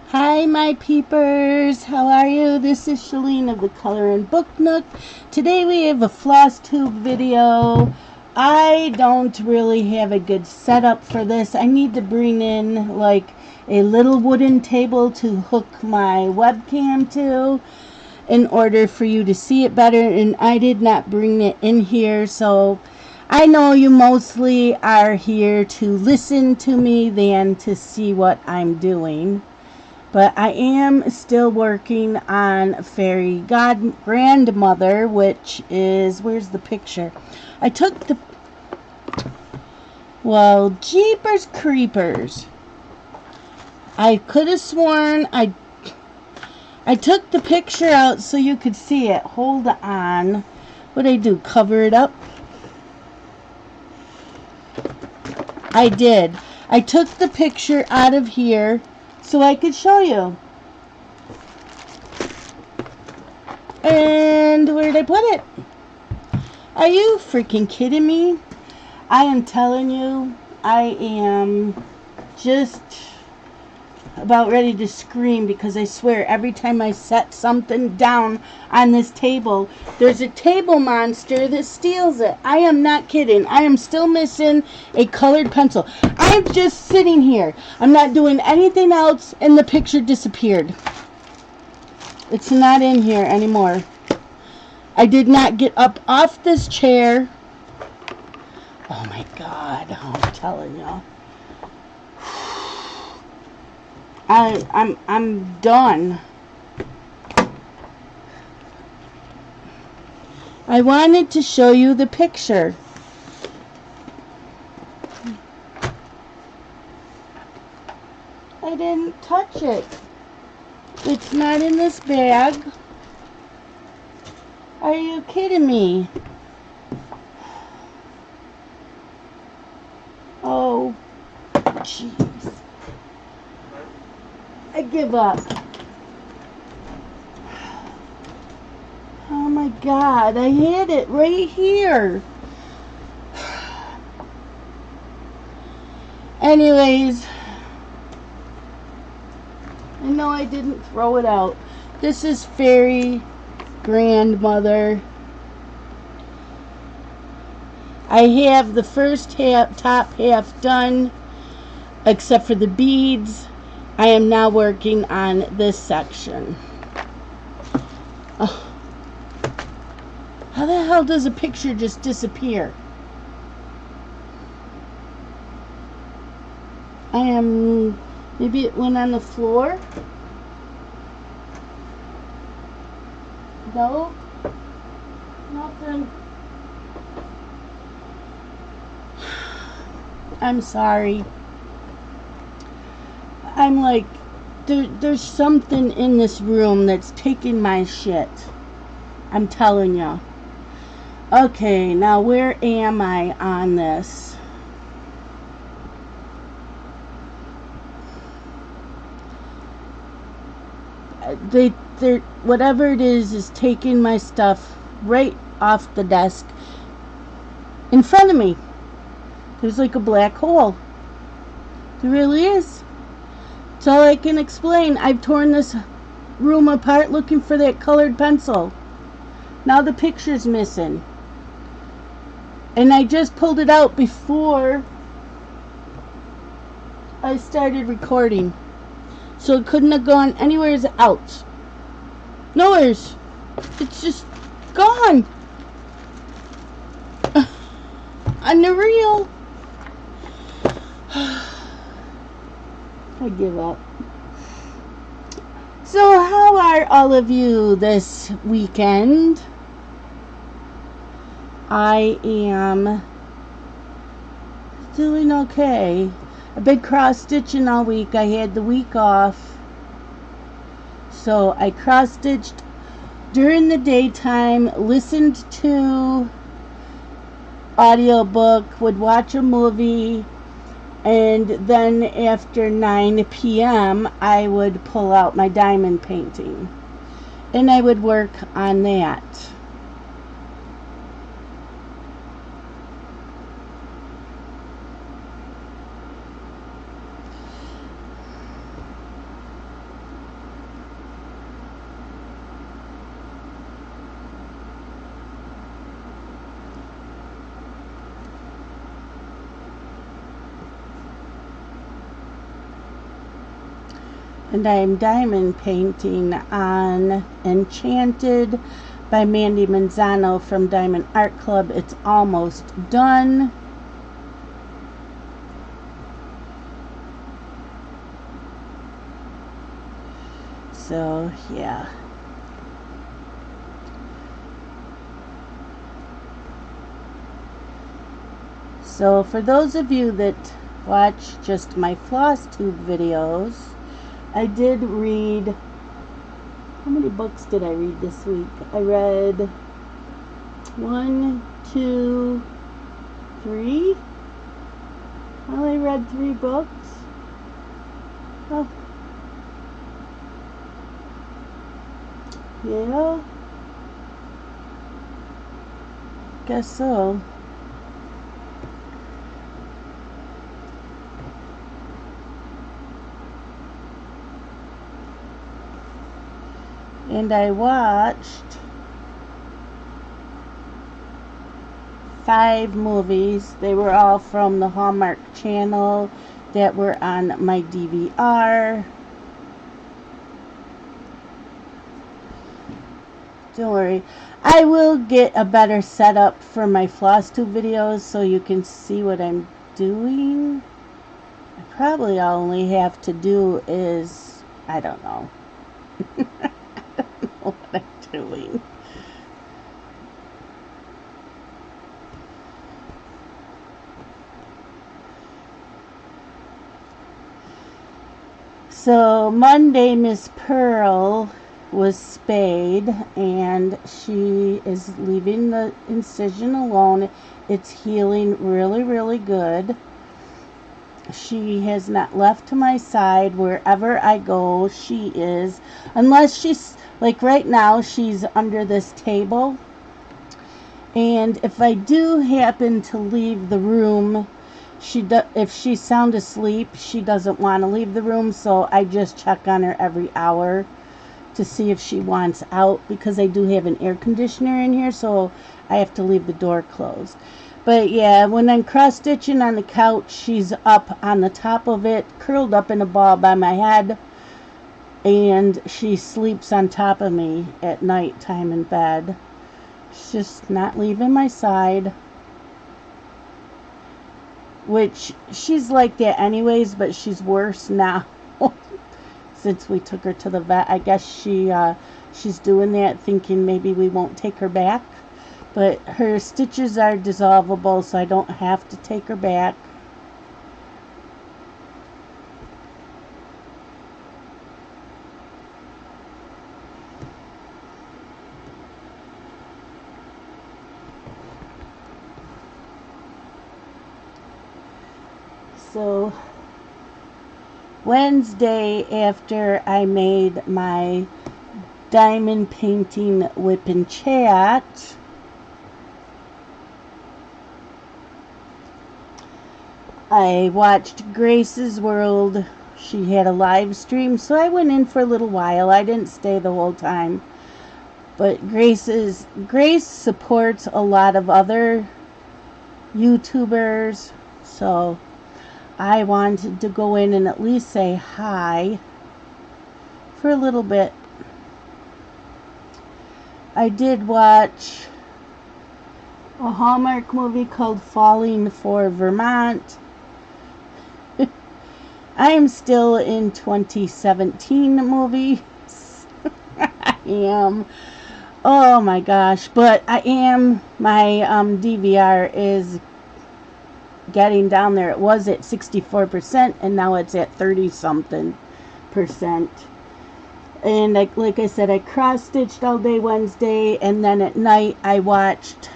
Hi my peepers, how are you? This is Shalene of the Color and Book Nook. Today we have a Flosstube video. I don't really have a good setup for this. I need to bring in like a little wooden table to hook my webcam to in order for you to see it better, and I did not bring it in here, so I know you mostly are here to listen to me than to see what I'm doing. But I am still working on Fairy Grandmother, which is, where's the picture? I took the, well, jeepers creepers. I could have sworn I took the picture out so you could see it. Hold on. What'd I do? Cover it up? I did. I took the picture out of here so I could show you. And where did I put it? Are you freaking kidding me? I am telling you, I am just about ready to scream, because I swear every time I set something down on this table, there's a table monster that steals it. I am not kidding. I am still missing a colored pencil. I'm just sitting here. I'm not doing anything else, and the picture disappeared. It's not in here anymore. I did not get up off this chair. Oh my God, I'm telling y'all. I'm done. I wanted to show you the picture. I didn't touch it. It's not in this bag. Are you kidding me? Oh, jeez. I give up. Oh my God, I had it right here. Anyways, I know I didn't throw it out. This is Fairy Grandmother. I have the first half, top half done, except for the beads. I am now working on this section. Oh. How the hell does a picture just disappear? Maybe it went on the floor? No? Nothing. I'm sorry. I'm like, there's something in this room that's taking my shit. I'm telling you. Okay, now where am I on this? Whatever it is taking my stuff right off the desk in front of me. There's like a black hole. There really is. That's all I can explain. I've torn this room apart looking for that colored pencil. Now the picture's missing. And I just pulled it out before I started recording. So it couldn't have gone anywhere else. Nowheres. It's just gone. Unreal. I give up. So how are all of you this weekend? I am doing okay. I've been cross-stitching all week. I had the week off. So I cross-stitched during the daytime, listened to audiobook, would watch a movie, and then after 9 p.m. I would pull out my diamond painting and I would work on that. And I'm diamond painting on Enchanted by Mandy Manzano from Diamond Art Club. It's almost done. So, yeah. So, for those of you that watch just my Flosstube videos, I did read, how many books did I read this week? I read 1, 2, 3. I only read 3 books. Oh. Yeah. Guess so. And I watched 5 movies. They were all from the Hallmark Channel that were on my DVR. Don't worry. I will get a better setup for my Flosstube videos so you can see what I'm doing. Probably all I only have to do is, I don't know. I don't know what I'm doing. So Monday, Miss Pearl was spayed and she is leaving the incision alone. It's healing really, really good. She has not left to my side. Wherever I go, she is. Unless she's, like right now, she's under this table. And if I do happen to leave the room, if she's sound asleep, she doesn't want to leave the room. So I just check on her every hour to see if she wants out, because I do have an air conditioner in here, so I have to leave the door closed. But yeah, when I'm cross stitching on the couch, she's up on the top of it, curled up in a ball by my head, and she sleeps on top of me at night time in bed. She's just not leaving my side, which she's like that anyways, but she's worse now. Since we took her to the vet, I guess she's doing that thinking maybe we won't take her back. But her stitches are dissolvable, so I don't have to take her back. So Wednesday, after I made my diamond painting whip and chat, I watched Grace's World. She had a live stream, so I went in for a little while. I didn't stay the whole time. But Grace supports a lot of other YouTubers, so I wanted to go in and at least say hi for a little bit. I did watch a Hallmark movie called Falling for Vermont. I am still in 2017 movies. I am. Oh my gosh. But I am. My DVR is getting down there. It was at 64% and now it's at 30-something%. And like I said, I cross-stitched all day Wednesday, and then at night I watched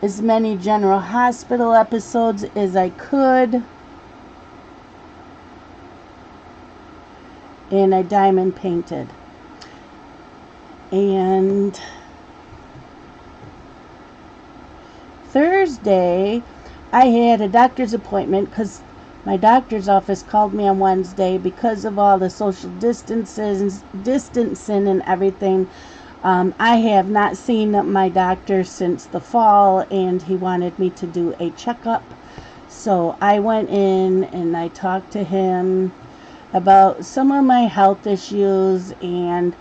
as many General Hospital episodes as I could. And I diamond painted. And Thursday, I had a doctor's appointment because my doctor's office called me on Wednesday because of all the social distancing and everything. I have not seen my doctor since the fall, and he wanted me to do a checkup. So I went in and I talked to him. about some of my health issues, and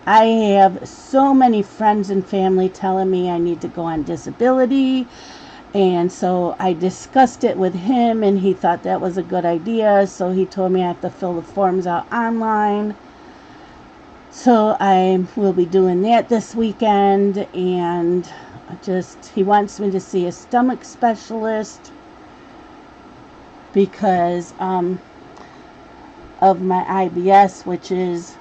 I have so many friends and family telling me I need to go on disability. And so I discussed it with him, and he thought that was a good idea. So he told me I have to fill the forms out online. So I will be doing that this weekend. And he wants me to see a stomach specialist because of my IBS, which is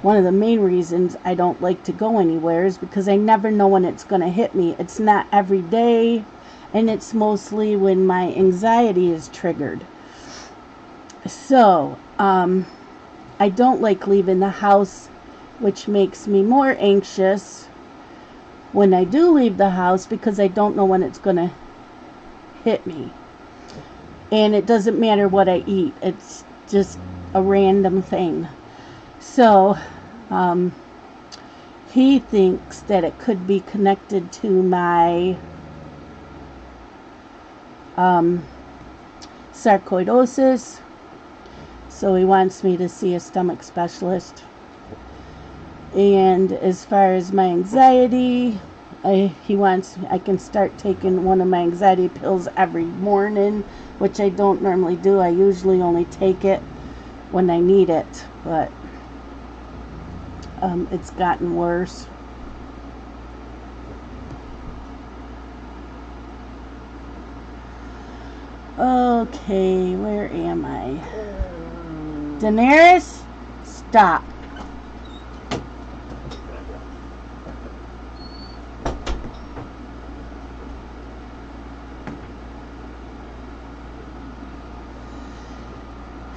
one of the main reasons I don't like to go anywhere, is because I never know when it's going to hit me. It's not every day. And it's mostly when my anxiety is triggered. So, I don't like leaving the house, which makes me more anxious when I do leave the house because I don't know when it's going to hit me. And it doesn't matter what I eat. It's just a random thing. So, he thinks that it could be connected to my sarcoidosis, so he wants me to see a stomach specialist. And as far as my anxiety, he wants I can start taking one of my anxiety pills every morning, which I don't normally do. I usually only take it when I need it, but it's gotten worse. Okay, where am I? Daenerys, stop.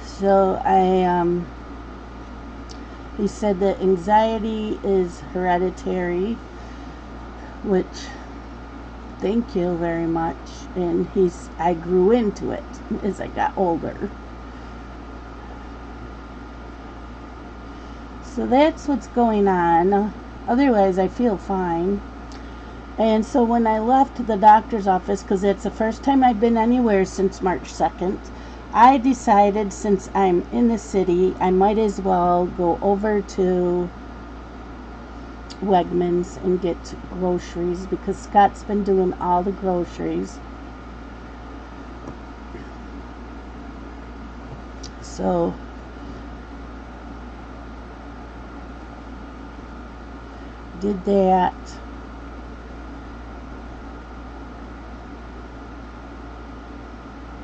So he said that anxiety is hereditary, which, thank you very much. And I grew into it as I got older. So that's what's going on. Otherwise, I feel fine. And so when I left the doctor's office, because it's the first time I've been anywhere since March 2nd, I decided since I'm in the city, I might as well go over to Wegmans and get groceries because Scott's been doing all the groceries. So did that.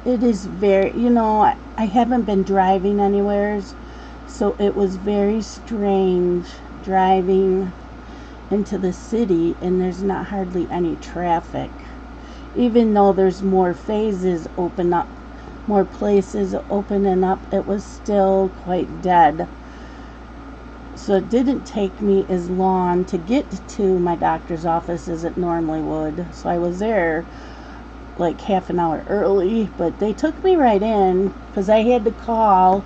It is very, I haven't been driving anywhere, so it was very strange driving into the city and there's not hardly any traffic. Even though there's more phases open up, more places opening up, it was still quite dead. So it didn't take me as long to get to my doctor's office as it normally would. So I was there like half an hour early, but they took me right in because I had to call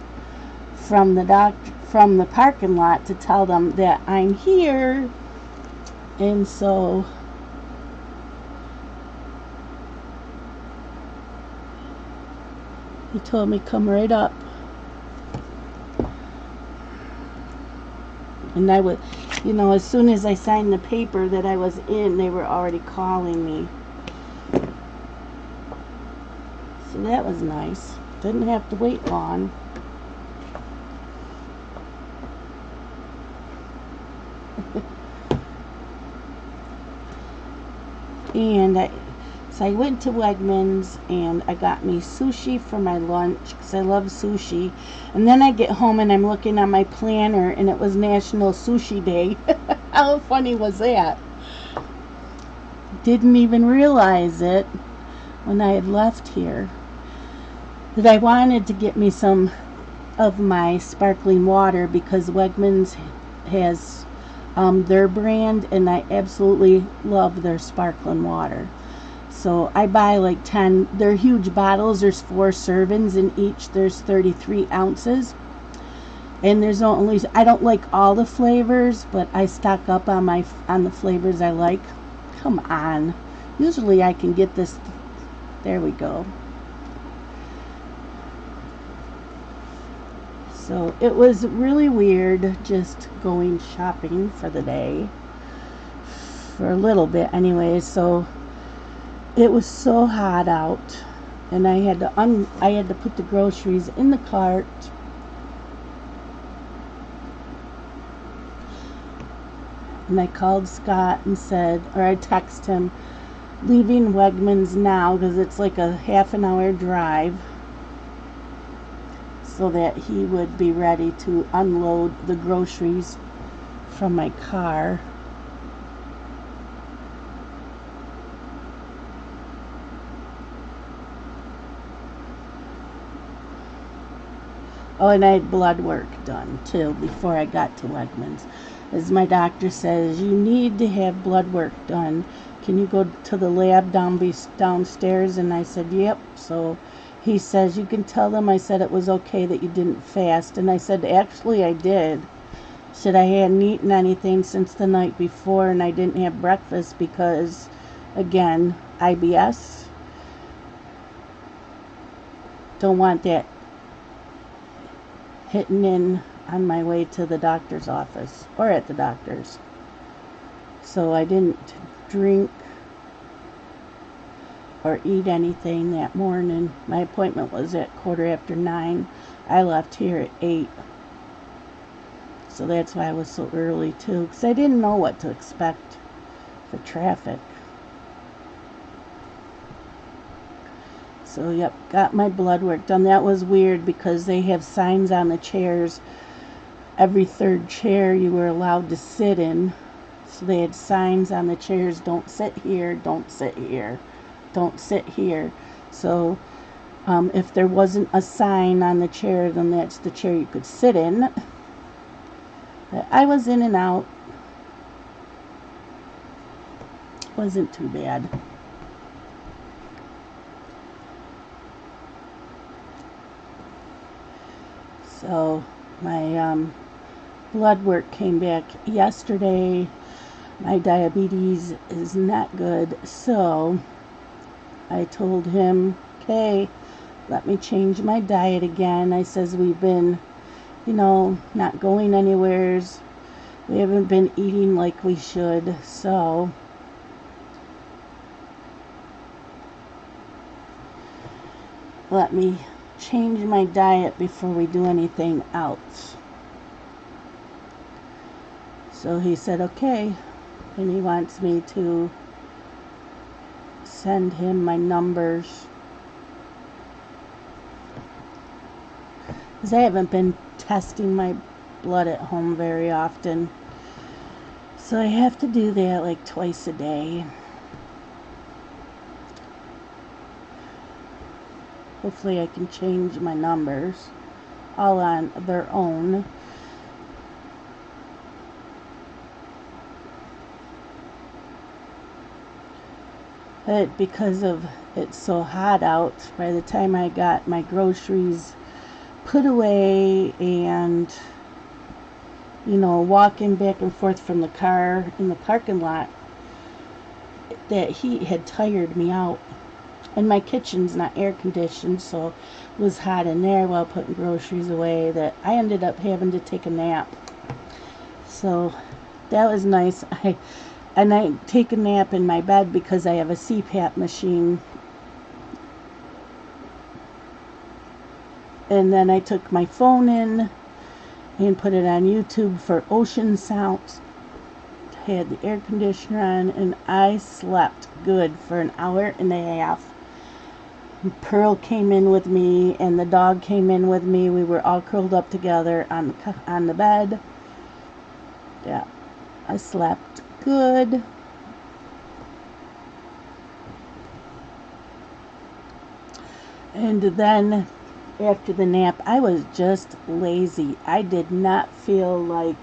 from the parking lot to tell them that I'm here. And so he told me come right up. And I would, as soon as I signed the paper that I was in, they were already calling me. So that was nice. Didn't have to wait long. And so I went to Wegmans and I got me sushi for my lunch because I love sushi. And then I get home and I'm looking on my planner and it was National Sushi Day. How funny was that? Didn't even realize it when I had left here that I wanted to get me some of my sparkling water because Wegmans has their brand and I absolutely love their sparkling water. So I buy like 10, they're huge bottles, there's 4 servings in each, there's 33 ounces. And there's only, I don't like all the flavors, but I stock up on the flavors I like. Come on. Usually I can get this, there we go. So it was really weird just going shopping for the day, for a little bit anyway. So it was so hot out, and I had to put the groceries in the cart. And I called Scott and said, or I texted him, leaving Wegmans now because it's like a half an hour drive, so that he would be ready to unload the groceries from my car. Oh, and I had blood work done too before I got to Wegmans. As my doctor says, you need to have blood work done. Can you go to the lab downstairs? And I said, yep. So he says, you can tell them I said it was okay that you didn't fast. And I said, actually I did. I said I hadn't eaten anything since the night before, and I didn't have breakfast because, again, IBS. Don't want that hitting in on my way to the doctor's office or at the doctor's. So I didn't drink or eat anything that morning. My appointment was at 9:15. I left here at 8. So that's why I was so early too, because I didn't know what to expect for traffic. So yep, got my blood work done. That was weird because they have signs on the chairs. Every third chair you were allowed to sit in. So they had signs on the chairs, don't sit here, don't sit here, don't sit here. So if there wasn't a sign on the chair, then that's the chair you could sit in. But I was in and out. Wasn't too bad. So my blood work came back yesterday. My diabetes is not good, so I told him, okay, let me change my diet again. I says we've been, not going anywheres. We haven't been eating like we should, so let me change my diet before we do anything else. So he said, okay, and he wants me to send him my numbers. Because I haven't been testing my blood at home very often. So I have to do that like twice a day. Hopefully I can change my numbers all on their own. But because of it's so hot out, by the time I got my groceries put away and, walking back and forth from the car in the parking lot, that heat had tired me out. And my kitchen's not air conditioned, so it was hot in there while putting groceries away that I ended up having to take a nap. So that was nice. I take a nap in my bed because I have a CPAP machine. And then I took my phone in and put it on YouTube for ocean sounds. Had the air conditioner on, and I slept good for an hour and a half. Pearl came in with me, and the dog came in with me. We were all curled up together on the bed. Yeah, I slept good. And then after the nap, I was just lazy. I did not feel like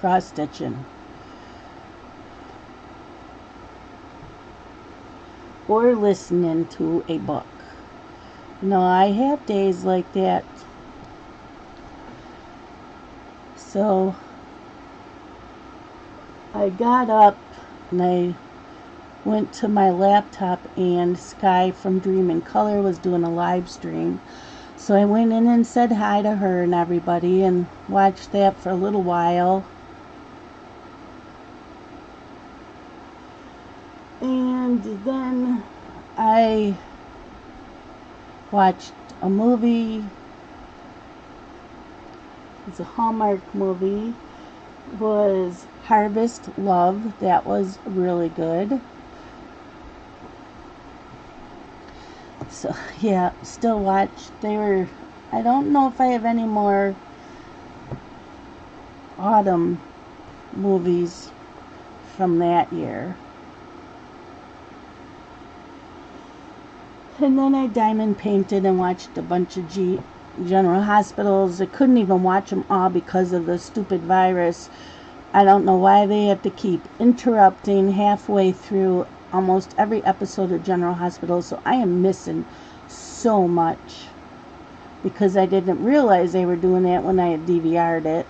cross stitching or listening to a book. I have days like that. So I got up and I went to my laptop, and Sky from Dream in Color was doing a live stream. So I went in and said hi to her and everybody and watched that for a little while. And then I watched a movie. It's a Hallmark movie. It was Harvest Love. That was really good. So yeah, still watch. I don't know if I have any more autumn movies from that year. And then I diamond painted and watched a bunch of General Hospitals. I couldn't even watch them all because of the stupid virus. I don't know why they have to keep interrupting halfway through almost every episode of General Hospital. So I am missing so much because I didn't realize they were doing that when I had DVR'd it.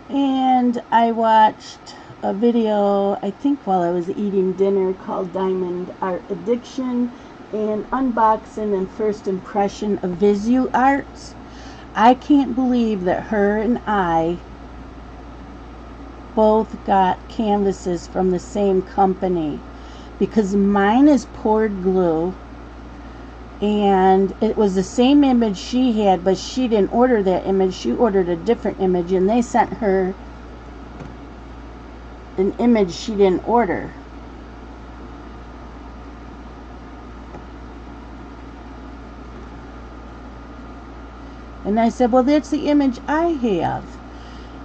And I watched a video, I think while I was eating dinner, called Diamond Art Addiction and Unboxing and First Impression of Visu Arts. I can't believe that her and I both got canvases from the same company, because mine is poured glue and it was the same image she had, but she didn't order that image. She ordered a different image and they sent her an image she didn't order. And I said, well, that's the image I have.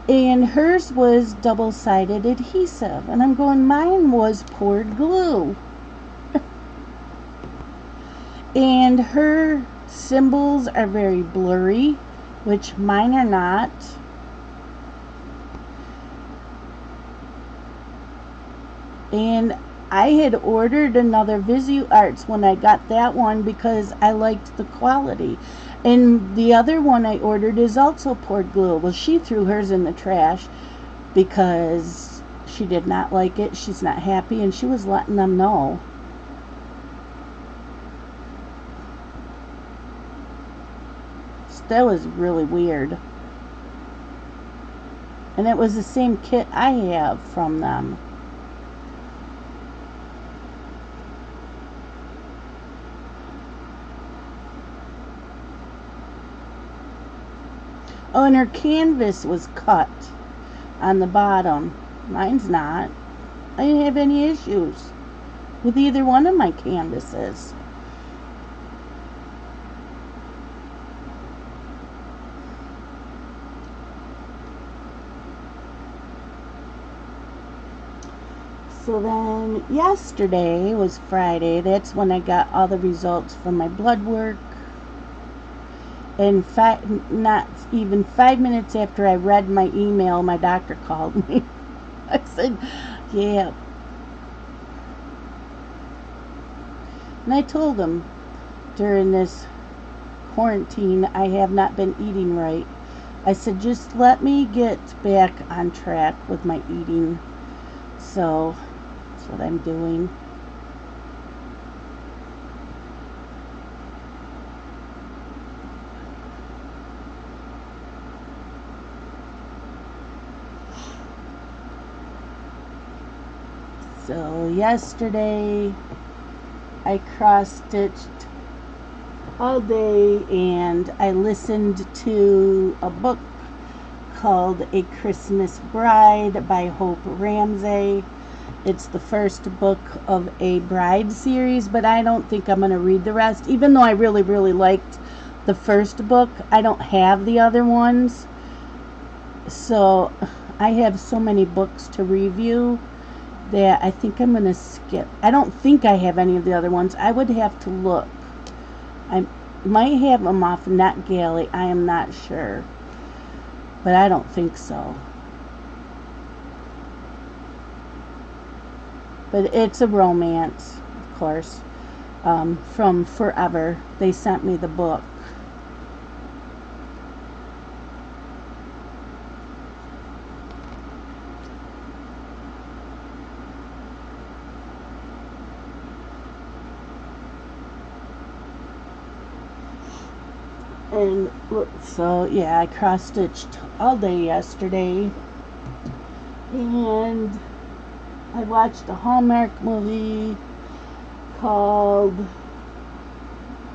And hers was double-sided adhesive. And I'm going, mine was poured glue. And her symbols are very blurry, which mine are not. And I had ordered another Visu Arts when I got that one because I liked the quality. And the other one I ordered is also poured glue. Well, she threw hers in the trash because she did not like it. She's not happy, and she was letting them know. So that was really weird. And it was the same kit I have from them. Oh, and her canvas was cut on the bottom. Mine's not. I didn't have any issues with either one of my canvases. So then yesterday was Friday. That's when I got all the results from my blood work. And not even 5 minutes after I read my email, my doctor called me. I said, yeah. And I told him, during this quarantine, I have not been eating right. I said, just let me get back on track with my eating. So that's what I'm doing. So yesterday I cross-stitched all day and I listened to a book called A Christmas Bride by Hope Ramsey. It's the first book of a bride series, but I don't think I'm going to read the rest. Even though I really, really liked the first book, I don't have the other ones. So I have so many books to review that I think I'm going to skip. I don't think I have any of the other ones. I would have to look. I might have them off NetGalley. I am not sure. But I don't think so. But it's a romance. course, from forever. They sent me the book. And so yeah, I cross-stitched all day yesterday, and I watched a Hallmark movie called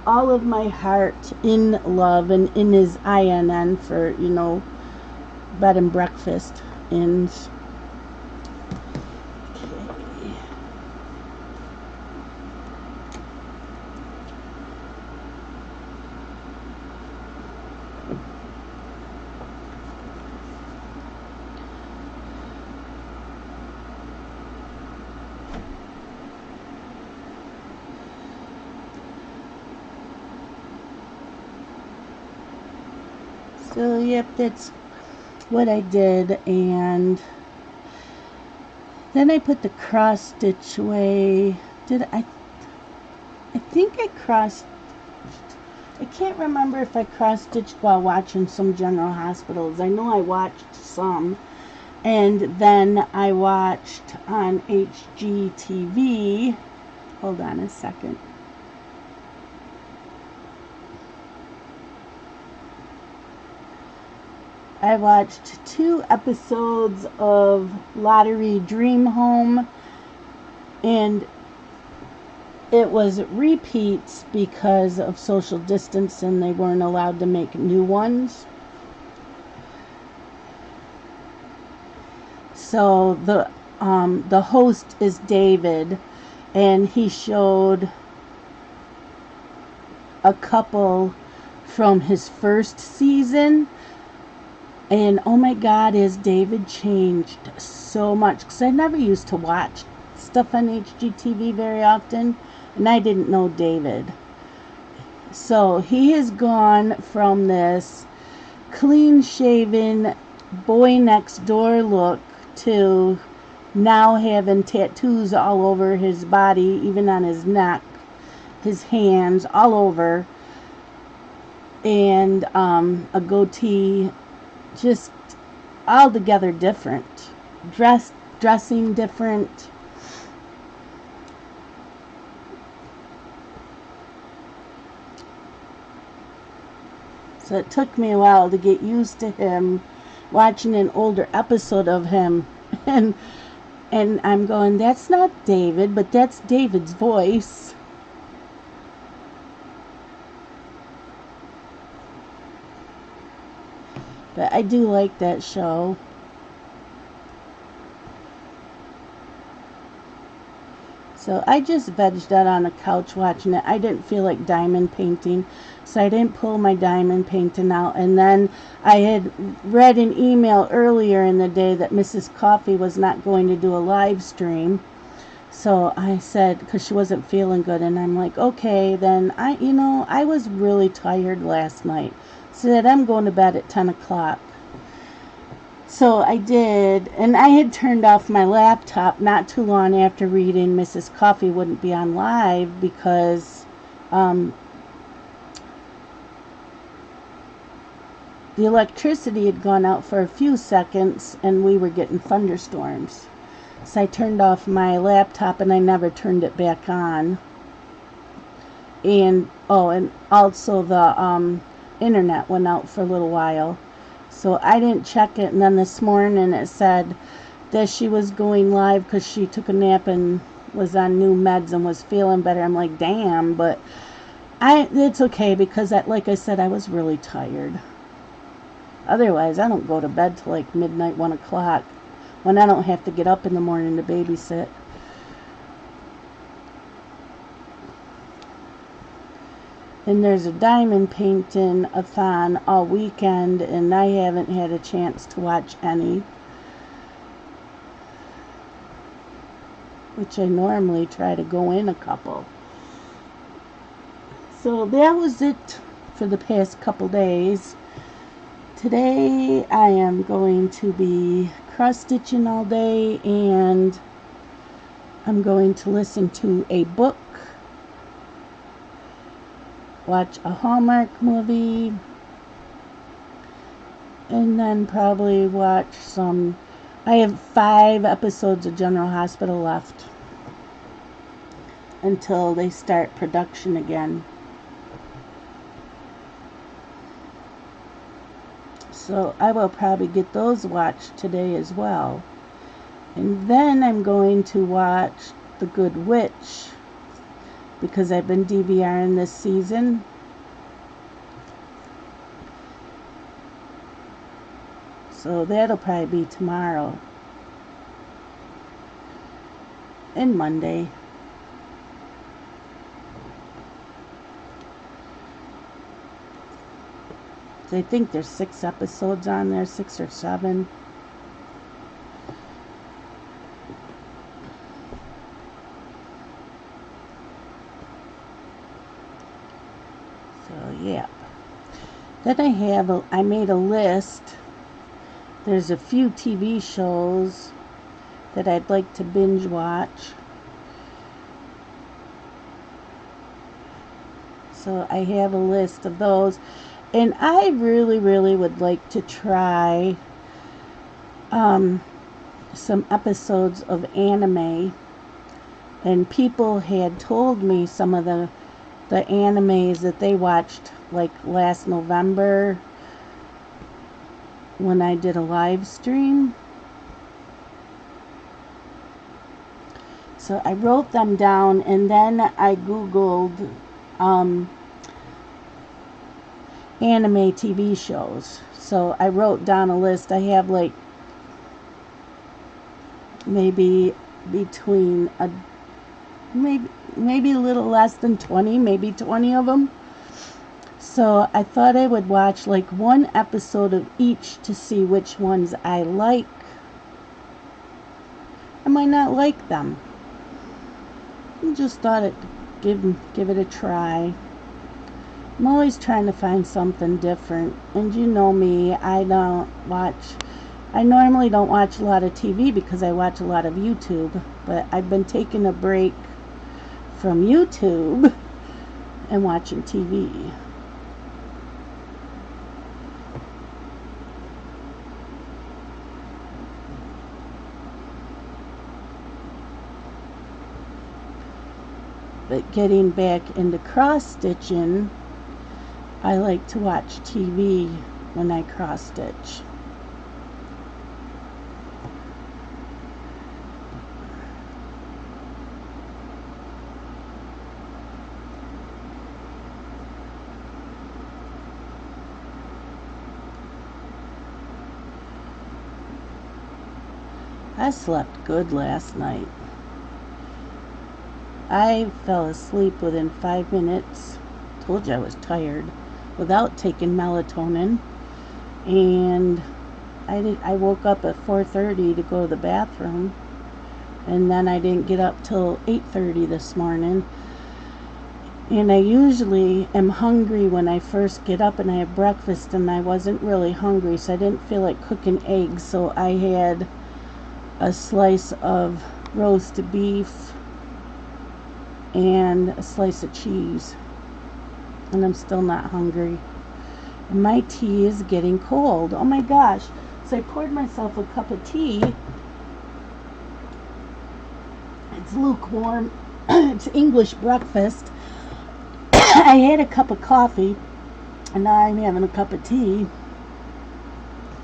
All of My Heart in Love, and in is INN for, bed and breakfast inns. Okay. So yep, that's what I did, and then I put the cross stitch away. I think I can't remember if I cross stitched while watching some General Hospitals. I know I watched some, and then I watched on HGTV. Hold on a second. I watched 2 episodes of Lottery Dream Home, and it was repeats because of social distance and they weren't allowed to make new ones. So the host is David, and he showed a couple from his first season. And oh my God, has David changed so much, because I never used to watch stuff on HGTV very often, and I didn't know David. So he has gone from this clean shaven boy next door look to now having tattoos all over his body, even on his neck, his hands, all over, and a goatee. Just altogether different. Dressing different. So it took me a while to get used to him, watching an older episode of him, and I'm going, that's not David, but that's David's voice. But I do like that show. So I just vegged out on the couch watching it. I didn't feel like diamond painting, so I didn't pull my diamond painting out. And then I had read an email earlier in the day that Mrs. Coffee was not going to do a live stream. So I said, because she wasn't feeling good, and I'm like, okay, then I was really tired last night. Said I'm going to bed at 10 o'clock. So I did, and I had turned off my laptop not too long after reading Mrs. Coffee wouldn't be on live because the electricity had gone out for a few seconds and we were getting thunderstorms. So I turned off my laptop and I never turned it back on. And also the internet went out for a little while, so I didn't check it. And then this morning it said that she was going live because she took a nap and was on new meds and was feeling better. I'm like, damn, but it's okay, because like I said, I was really tired. Otherwise I don't go to bed till like midnight, 1 o'clock, when I don't have to get up in the morning to babysit. And there's a diamond painting-a-thon all weekend, and I haven't had a chance to watch any, which I normally try to go in a couple. So that was it for the past couple days. Today I am going to be cross-stitching all day, and I'm going to listen to a book watch a Hallmark movie, and then probably watch some. I have 5 episodes of General Hospital left until they start production again. So I will probably get those watched today as well. And then I'm going to watch The Good Witch, because I've been DVRing this season. So that'll probably be tomorrow and Monday. So I think there's 6 episodes on there, 6 or 7. So yeah. Then I made a list. There's a few TV shows that I'd like to binge watch. So I have a list of those. And I really, really would like to try some episodes of anime. And people had told me some of the animes that they watched, like last November when I did a live stream. So I wrote them down, and then I Googled anime TV shows. So I wrote down a list. I have like maybe between maybe a little less than 20, maybe 20 of them. So I thought I would watch like 1 episode of each to see which ones I like. I might not like them. I just thought I'd give it a try. I'm always trying to find something different. And you know me, I normally don't watch a lot of TV because I watch a lot of YouTube. But I've been taking a break from YouTube and watching TV. But getting back into cross-stitching, I like to watch TV when I cross-stitch. I slept good last night. I fell asleep within 5 minutes. Told you I was tired, without taking melatonin. And I woke up at 4:30 to go to the bathroom. And then I didn't get up till 8:30 this morning. And I usually am hungry when I first get up and I have breakfast, and I wasn't really hungry, so I didn't feel like cooking eggs. So I had a slice of roast beef and a slice of cheese, and I'm still not hungry. And my tea is getting cold. Oh my gosh. So I poured myself a cup of tea. It's lukewarm. It's English breakfast. I had a cup of coffee, and now I'm having a cup of tea,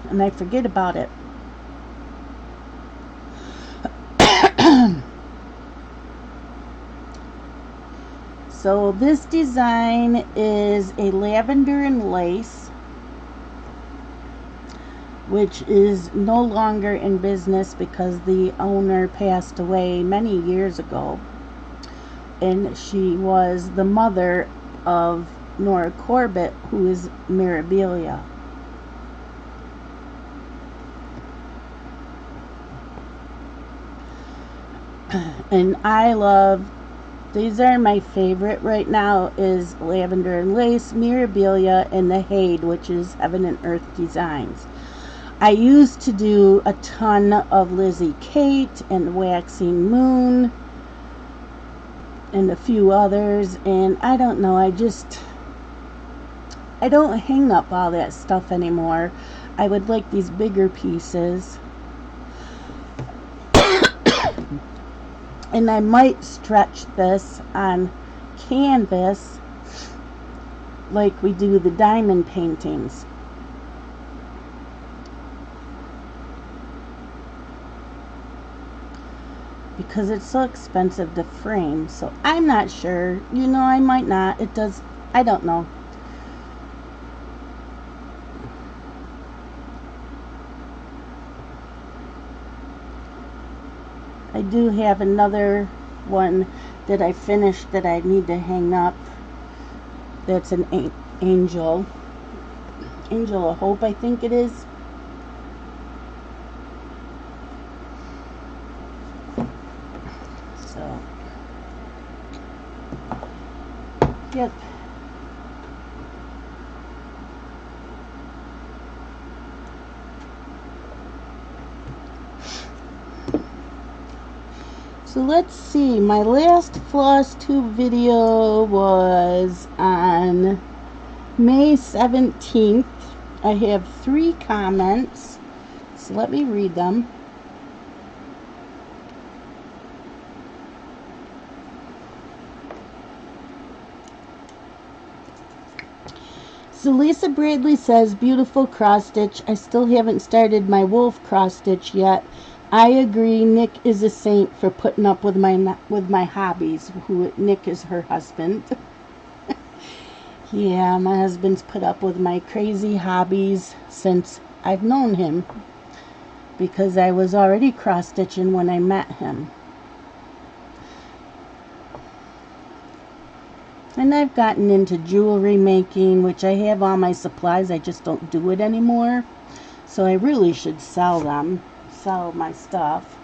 and I forget about it. So this design is a lavender and lace, which is no longer in business because the owner passed away many years ago. And she was the mother of Nora Corbett, who is Mirabilia. And I love, these are my favorite right now, is Lavender and Lace, Mirabilia, and the Haid, which is Heaven and Earth Designs. I used to do a ton of Lizzie Kate and Waxing Moon and a few others, and I don't know, I just I don't hang up all that stuff anymore. I would like these bigger pieces. And I might stretch this on canvas like we do the diamond paintings. Because it's so expensive to frame. So I'm not sure. You know, I might not. It does, I don't know. I do have another one that I finished that I need to hang up. That's an angel. Angel of Hope, I think it is. So, yep. So let's see, my last Flosstube video was on May 17th. I have 3 comments, so let me read them. So Lisa Bradley says, beautiful cross stitch. I still haven't started my wolf cross stitch yet. I agree, Nick is a saint for putting up with my hobbies. Nick is her husband. Yeah, my husband's put up with my crazy hobbies since I've known him, because I was already cross stitching when I met him. And I've gotten into jewelry making, which I have all my supplies, I just don't do it anymore. So I really should sell them. Sell my stuff.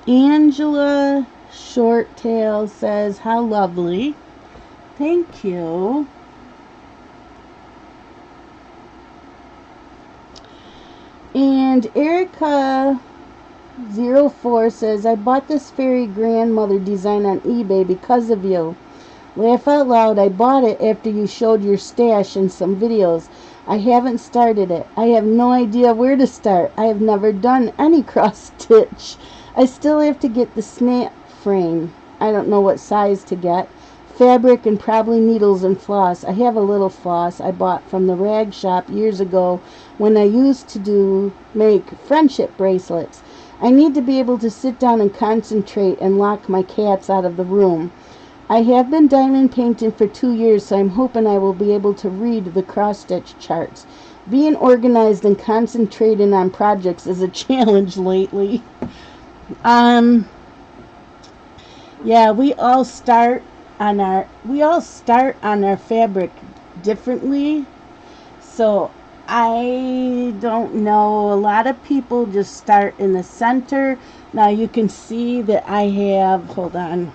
Angela Shorttail says, how lovely. Thank you. And Erica04 says, I bought this fairy grandmother design on eBay because of you. Laugh out loud, I bought it after you showed your stash in some videos. I haven't started it. I have no idea where to start. I have never done any cross stitch. I still have to get the snap frame. I don't know what size to get. Fabric and probably needles and floss. I have a little floss I bought from the rag shop years ago when I used to make friendship bracelets. I need to be able to sit down and concentrate and lock my cats out of the room. I have been diamond painting for 2 years, so I'm hoping I will be able to read the cross-stitch charts. Being organized and concentrating on projects is a challenge lately. Yeah, we all start on our fabric differently. So I don't know. A lot of people just start in the center. Now you can see that I have, hold on.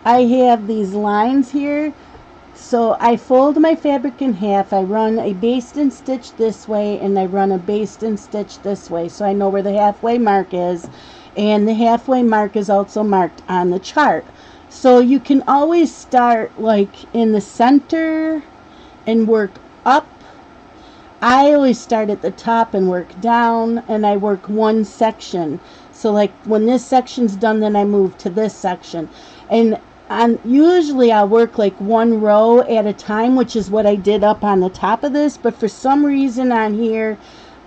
I have these lines here, so I fold my fabric in half. I run a baste and stitch this way, and I run a baste and stitch this way, so I know where the halfway mark is, and the halfway mark is also marked on the chart. So you can always start like in the center and work up. I always start at the top and work down, and I work one section. So like when this section's done, then I move to this section. And usually I'll work like one row at a time, which is what I did up on the top of this. But for some reason on here,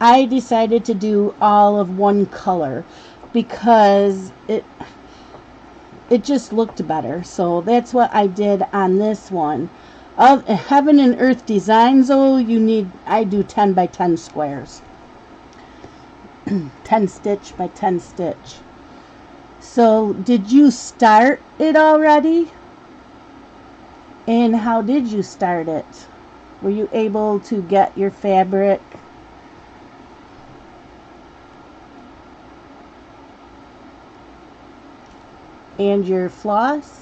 I decided to do all of one color because it just looked better. So that's what I did on this one. Of Heaven and Earth Designs, though, I do 10 by 10 squares. 10 stitch by 10 stitch. So, did you start it already? And how did you start it? Were you able to get your fabric? And your floss?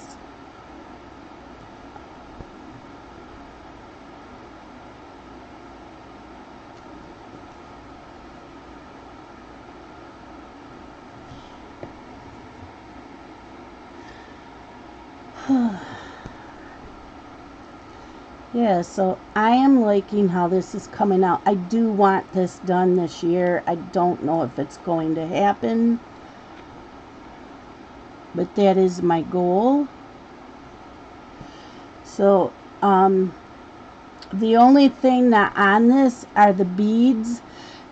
Yeah, so I am liking how this is coming out. I do want this done this year. I don't know if it's going to happen, but that is my goal. So, the only thing not on this are the beads,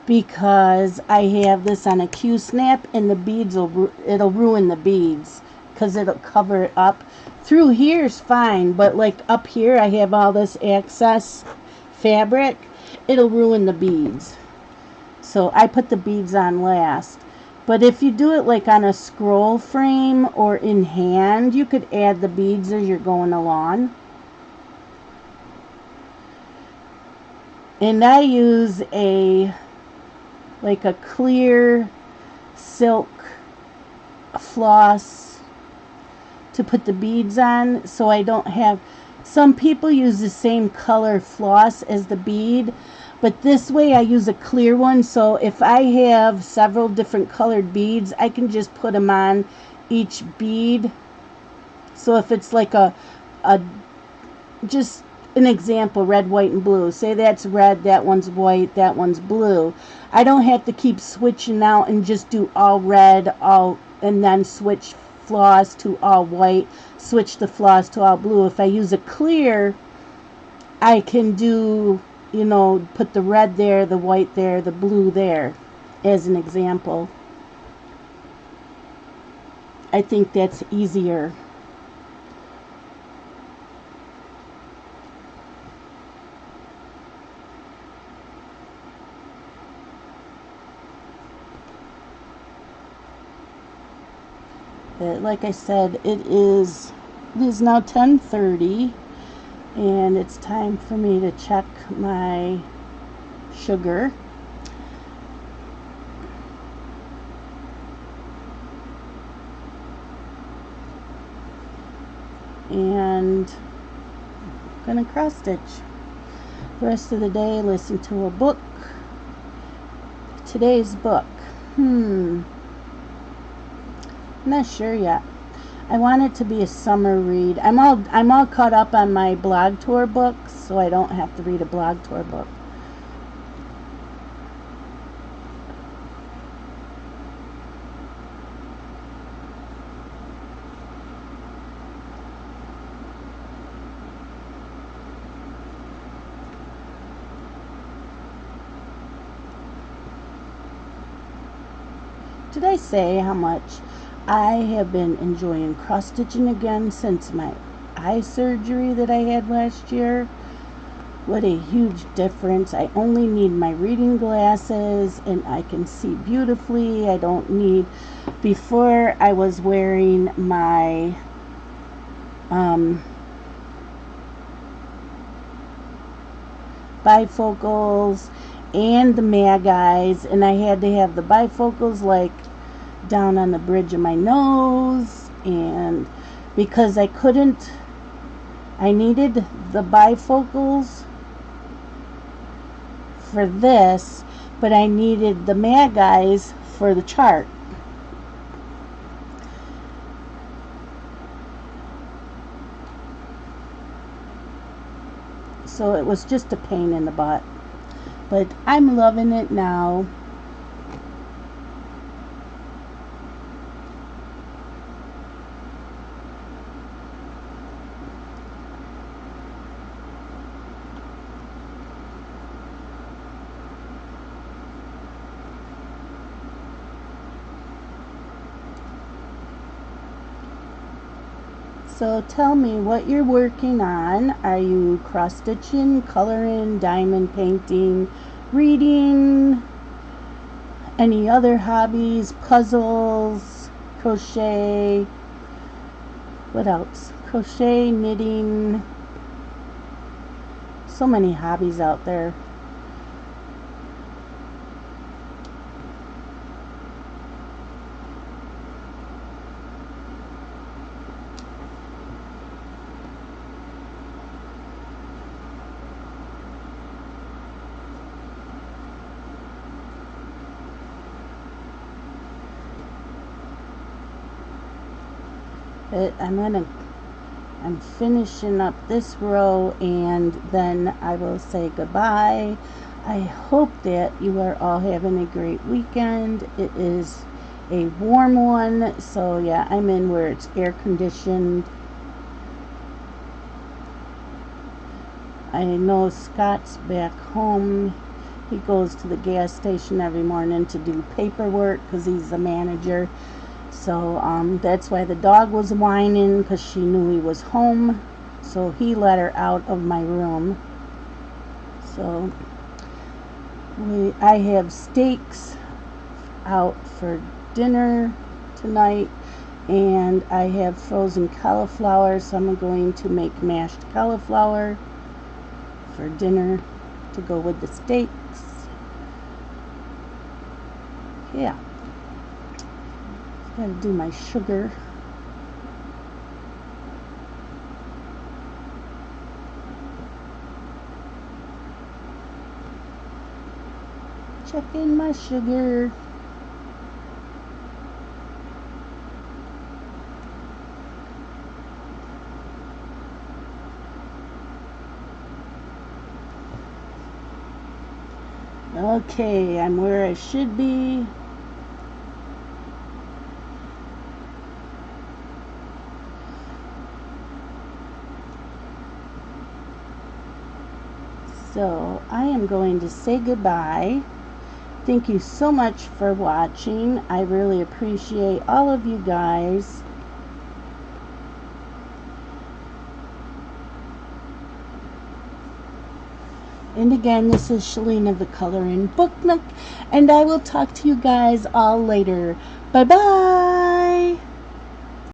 because I have this on a Q-snap and the beads it'll ruin the beads because it'll cover it up. Through here's fine, but like up here I have all this excess fabric. It'll ruin the beads. So I put the beads on last. But if you do it like on a scroll frame or in hand, you could add the beads as you're going along. And I use like a clear silk floss to put the beads on, so I don't have, some people use the same color floss as the bead, but this way I use a clear one, so if I have several different colored beads, I can just put them on each bead. So if it's like just an example, red, white, and blue. Say that's red, that one's white, that one's blue. I don't have to keep switching out and just do all red, and then switch floss to all white, switch the floss to all blue. If I use a clear, I can do, you know, put the red there, the white there, the blue there, as an example. I think that's easier. Like I said, it is now 10:30, and it's time for me to check my sugar. And I'm gonna cross stitch the rest of the day, listen to a book. Today's book, I'm not sure yet. I want it to be a summer read. I'm all caught up on my blog tour books, so I don't have to read a blog tour book. Did I say how much I have been enjoying cross stitching again since my eye surgery that I had last year? What a huge difference. I only need my reading glasses and I can see beautifully. I don't need, before I was wearing my bifocals and the mag eyes, and I had to have the bifocals like down on the bridge of my nose, and because I needed the bifocals for this, but I needed the mag eyes for the chart. So it was just a pain in the butt, but I'm loving it now. So tell me what you're working on. Are you cross stitching, coloring, diamond painting, reading, any other hobbies, puzzles, crochet, what else? Crochet, knitting, so many hobbies out there. But I'm going to I'm finishing up this row and then I will say goodbye. I hope that you are all having a great weekend. It is a warm one, so yeah, I'm in where it's air conditioned. I know Scott's back home. He goes to the gas station every morning to do paperwork because he's the manager. So that's why the dog was whining, because she knew he was home. So he let her out of my room. So I have steaks out for dinner tonight, and I have frozen cauliflower, so I'm going to make mashed cauliflower for dinner to go with the steaks. Yeah, gotta do my sugar. Check in my sugar. Okay, I'm where I should be. So I am going to say goodbye. Thank you so much for watching. I really appreciate all of you guys. And again, this is Shalene of the Color and Book Nook, and I will talk to you guys all later. Bye-bye.